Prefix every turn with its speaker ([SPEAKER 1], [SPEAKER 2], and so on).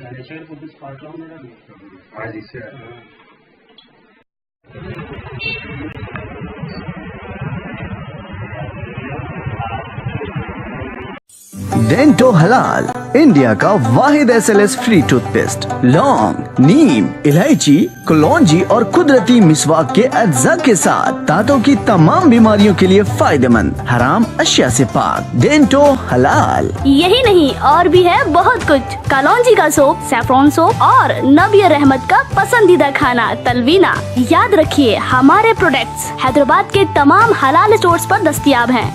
[SPEAKER 1] Ganeshwari food spot లో ఉన్నాడు
[SPEAKER 2] dento हलाल इंडिया का वाहिद SLS फ्री टूथपेस्ट लौंग, नीम, इलायची, कलौंजी और कुदरती मिसवाक के अज्जा के साथ दांतों की तमाम बीमारियों के लिए फायदेमंद, हराम अशिया से पाक। डेंटो हलाल।
[SPEAKER 3] यही नहीं और भी है बहुत कुछ। कलौंजी का सोप, सैफरॉन सोप और नबीर अहमद का पसंदीदा खाना तलवीना। याद रखिए हमारे प्रोडक्ट्स हैदराबाद के तमाम हलाल स्टोर्स पर दस्तयाब हैं।